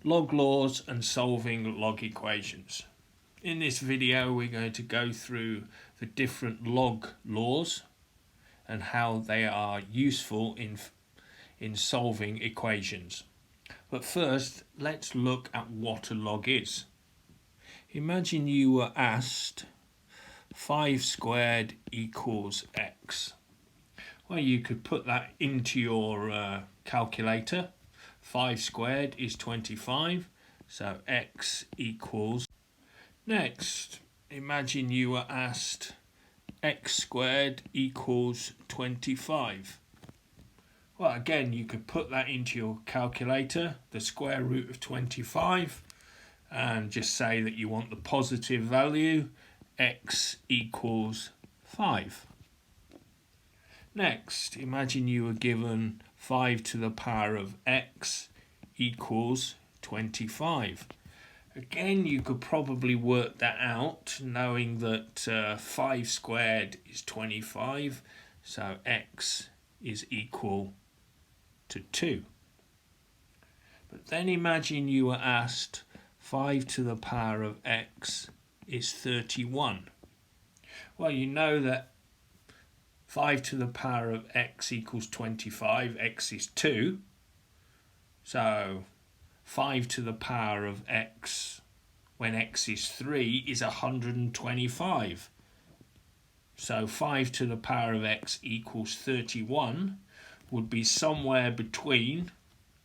log laws and solving log equations. In this video we're going to go through the different log laws and how they are useful in solving equations. But first let's look at what a log is. Imagine you were asked 5 squared equals x. Well, you could put that into your calculator. 5 squared is 25, so x equals. Next, imagine you were asked x squared equals 25. Well, again, you could put that into your calculator, the square root of 25, and just say that you want the positive value, x equals 5. Next, imagine you were given 5 to the power of x equals 25. Again, you could probably work that out knowing that 5 squared is 25, so x is equal to 2. But then imagine you were asked 5 to the power of x is 31. Well, you know that 5 to the power of x equals 25, x is 2. So 5 to the power of x when x is 3 is 125. So 5 to the power of x equals 31 would be somewhere between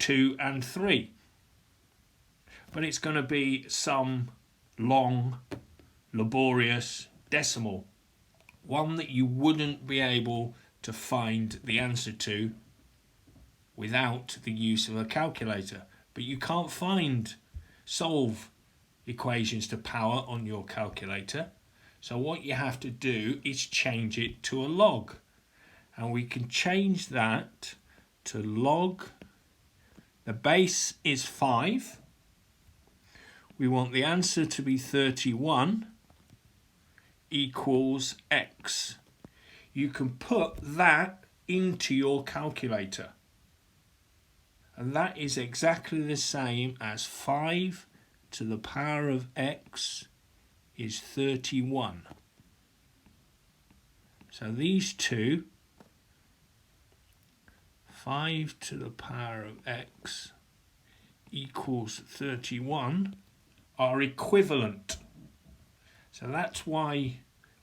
2 and 3. But it's going to be some long, laborious decimal. One that you wouldn't be able to find the answer to without the use of a calculator. But you can't solve equations to power on your calculator. So what you have to do is change it to a log. And we can change that to log. The base is 5. We want the answer to be 31. Equals x. You can put that into your calculator, and that is exactly the same as 5 to the power of x is 31. So these two, 5 to the power of x equals 31, are equivalent. So that's why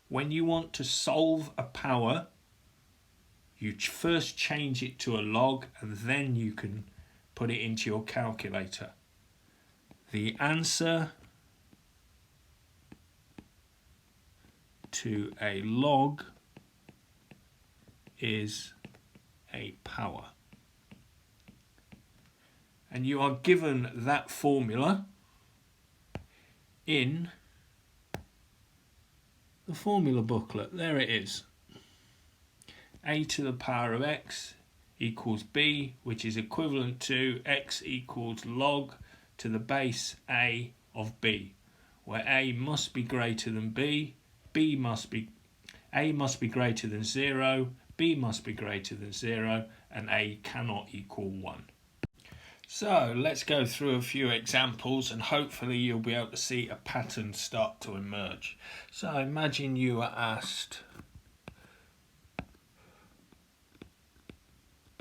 when you want to solve a power, you first change it to a log and then you can put it into your calculator. The answer to a log is a power. And you are given that formula in the formula booklet. There it is. A to the power of x equals b, which is equivalent to x equals log to the base a of b, where a must be greater than b, a must be greater than 0, b must be greater than 0, and a cannot equal 1. So let's go through a few examples and hopefully you'll be able to see a pattern start to emerge. So imagine you are asked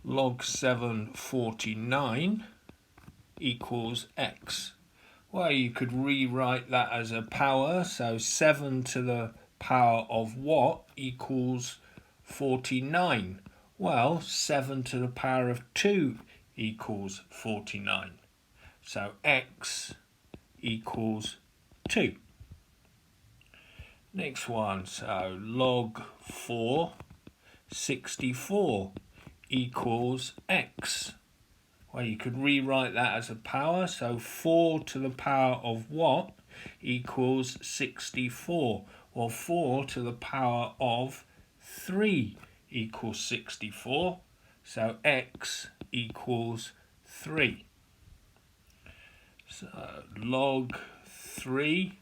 log 749 equals x. Well, you could rewrite that as a power, so 7 to the power of what equals 49? Well, 7 to the power of 2 equals 49. So x equals 2. Next one, so log 4, 64 equals x. Well, you could rewrite that as a power, so 4 to the power of what equals 64? Well, 4 to the power of 3 equals 64, so x equals 3. So log 3,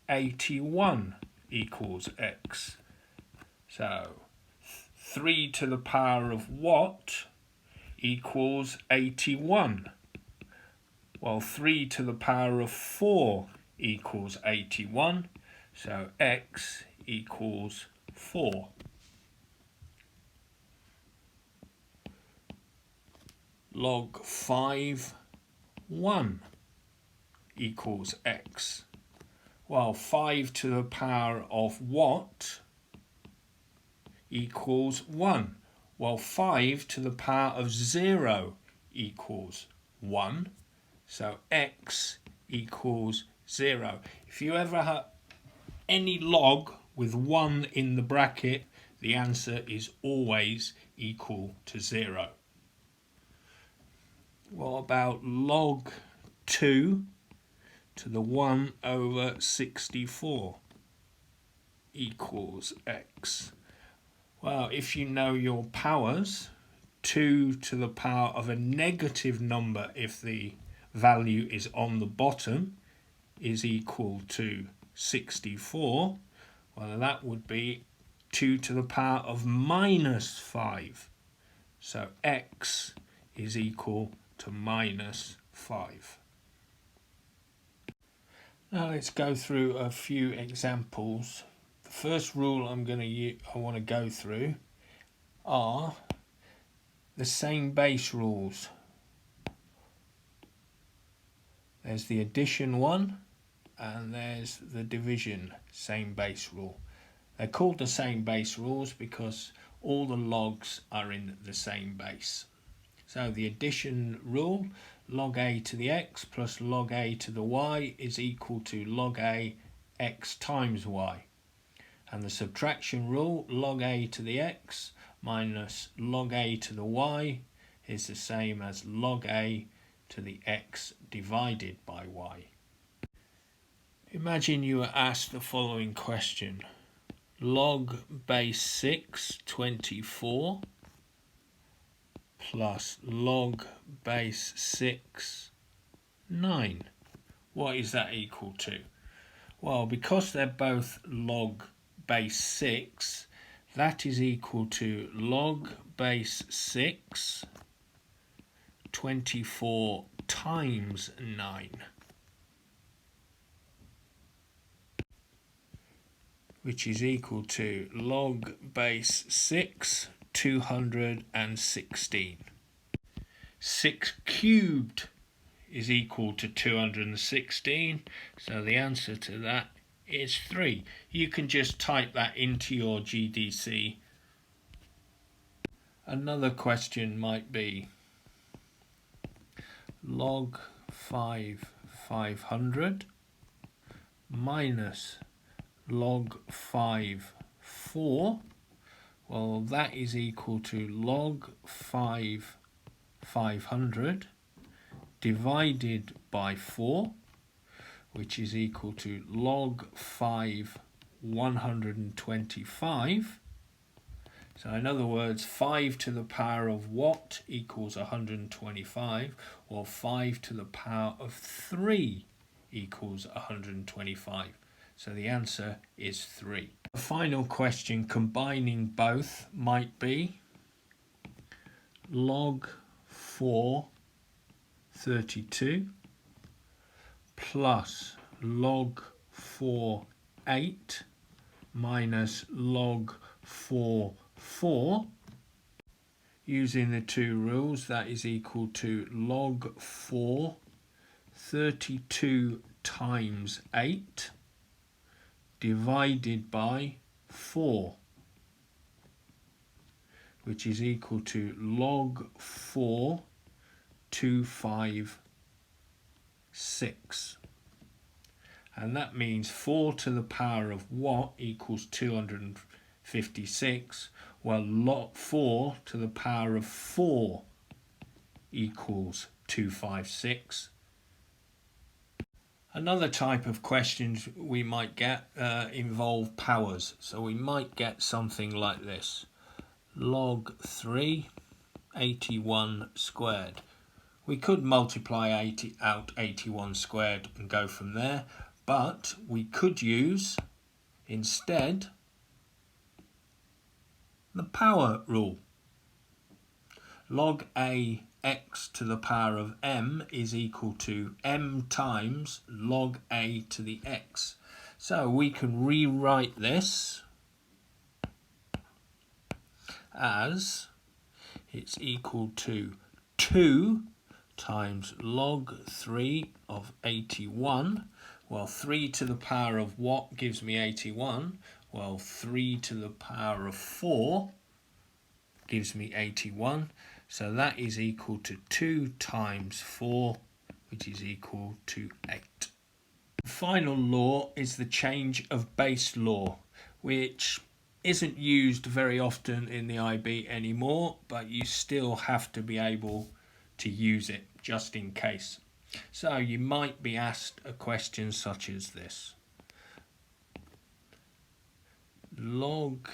81 equals x. So 3 to the power of what equals 81? Well, 3 to the power of 4 equals 81, so x equals 4. Log 5, 1 equals x. Well, 5 to the power of what equals 1? Well, 5 to the power of 0 equals 1. So x equals 0. If you ever have any log with 1 in the bracket, the answer is always equal to 0. What about log 2 to the 1 over 64 equals x? Well, if you know your powers, 2 to the power of a negative number if the value is on the bottom is equal to 64. Well, that would be 2 to the power of minus 5. So x is equal to minus 5. Now let's go through a few examples. The first rule I want to go through are the same base rules. There's the addition one and there's the division same base rule. They're called the same base rules because all the logs are in the same base. So the addition rule, log a to the x plus log a to the y is equal to log a x times y. And the subtraction rule, log a to the x minus log a to the y is the same as log a to the x divided by y. Imagine you were asked the following question. Log base 6, 24 plus log base 6, 9. What is that equal to? Well, because they're both log base 6, that is equal to log base 6, 24 times 9. Which is equal to log base 6, 216. 6 cubed is equal to 216, so the answer to that is 3. You can just type that into your GDC. Another question might be log 500 minus log 4. Well, that is equal to log 500 divided by 4, which is equal to log 125. So in other words, 5 to the power of what equals 125, or 5 to the power of 3 equals 125. So the answer is 3. The final question combining both might be log 4, 32 plus log 4, 8 minus log 4, 4. Using the two rules, that is equal to log 4, 32 times 8 divided by 4, which is equal to log 4, 256. And that means 4 to the power of what equals 256. Well, log 4 to the power of 4 equals 256. Another type of questions we might get involve powers. So we might get something like this. Log 3, 81 squared. We could multiply out 81 squared and go from there, but we could use instead the power rule. Log A x to the power of m is equal to m times log a to the x. So we can rewrite this as it's equal to 2 times log 3 of 81. Well, 3 to the power of what gives me 81? Well, 3 to the power of 4 gives me 81. So that is equal to 2 times 4, which is equal to 8. The final law is the change of base law, which isn't used very often in the IB anymore, but you still have to be able to use it just in case. So you might be asked a question such as this. Log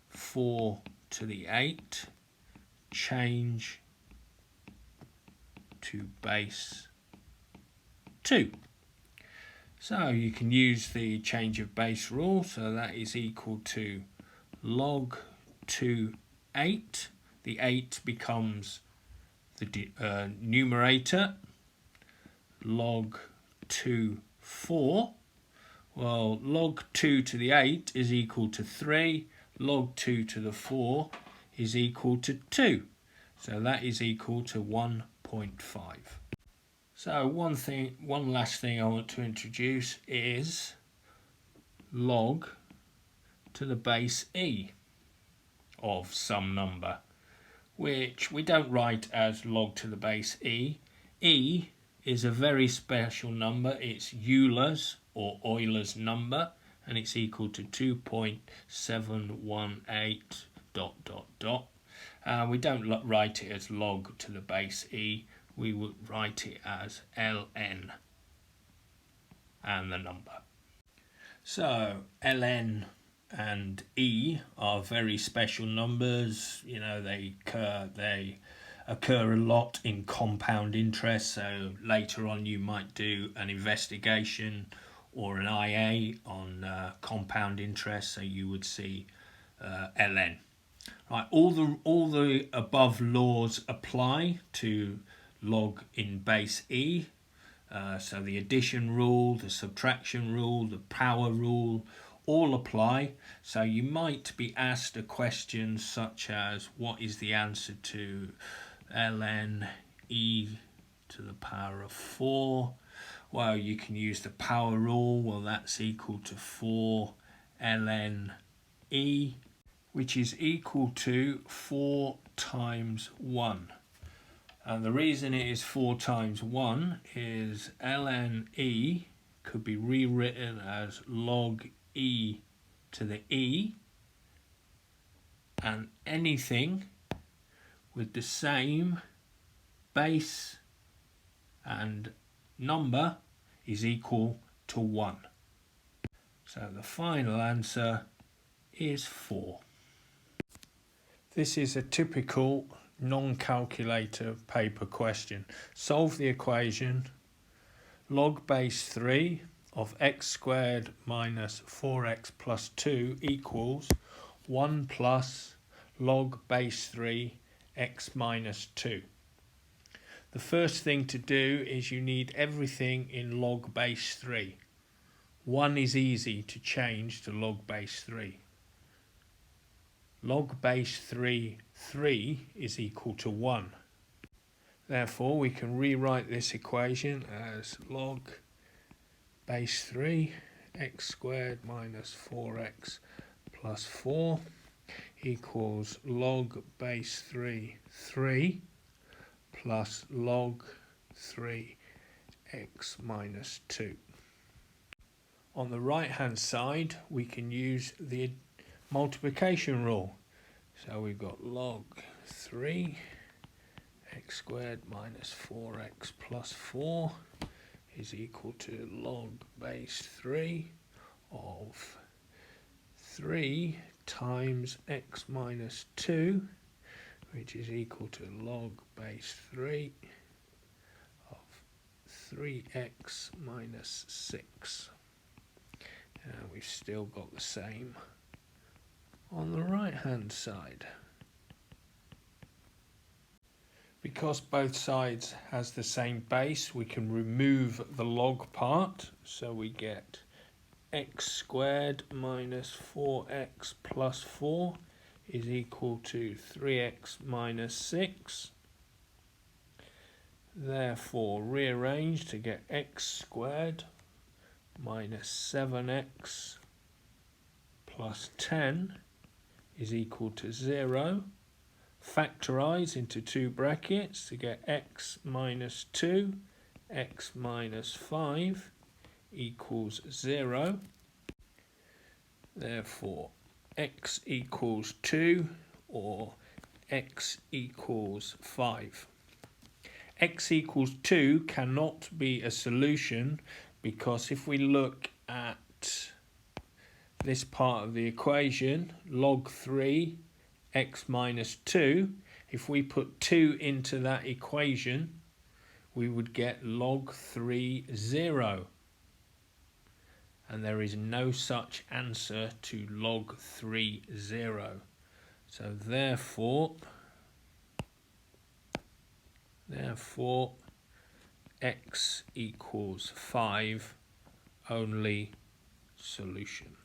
4 to the 8 change to base 2. So you can use the change of base rule, so that is equal to log 2 8. The 8 becomes the numerator. Log 2 4. Well, log 2 to the 8 is equal to 3. Log 2 to the 4 is equal to 2. So that is equal to 1.5. So one last thing I want to introduce is log to the base e of some number, which we don't write as log to the base e. E is a very special number. It's Euler's or Euler's number, and it's equal to 2.718 ... We don't write it as log to the base e. We would write it as ln and the number. So ln and e are very special numbers. You know, they occur a lot in compound interest. So later on you might do an investigation or an IA on compound interest. So you would see ln. Right, all the above laws apply to log in base e. So the addition rule, the subtraction rule, the power rule, all apply. So you might be asked a question such as, what is the answer to ln e to the power of 4? Well, you can use the power rule. Well, that's equal to 4 ln e, which is equal to 4 times 1. And the reason it is 4 times 1 is ln e could be rewritten as log e to the e, and anything with the same base and number is equal to 1. So the final answer is 4. This is a typical non-calculator paper question. Solve the equation log base 3 of x squared minus 4x plus 2 equals 1 plus log base 3 x minus 2. The first thing to do is you need everything in log base 3. 1 is easy to change to log base 3. Log base 3 is equal to 1. Therefore, we can rewrite this equation as log base 3 x squared minus 4x plus 4 equals log base 3 plus log 3 x minus 2. On the right hand side, we can use the multiplication rule. So we've got log 3 x squared minus 4x plus 4 is equal to log base 3 of 3 times x minus 2, which is equal to log base 3 of 3x minus 6. And we've still got the same on the right hand side. Because both sides has the same base, we can remove the log part, so we get x squared minus 4x plus 4 is equal to 3x minus 6. Therefore, rearrange to get x squared minus 7x plus 10 is equal to 0. Factorise into two brackets to get x minus 2, x minus 5 equals 0. Therefore, x equals 2 or x equals 5. X equals 2 cannot be a solution because if we look at this part of the equation, log 3 x minus 2, if we put 2 into that equation, we would get log 3 0. And there is no such answer to log 3 0. So therefore x equals 5, only solution.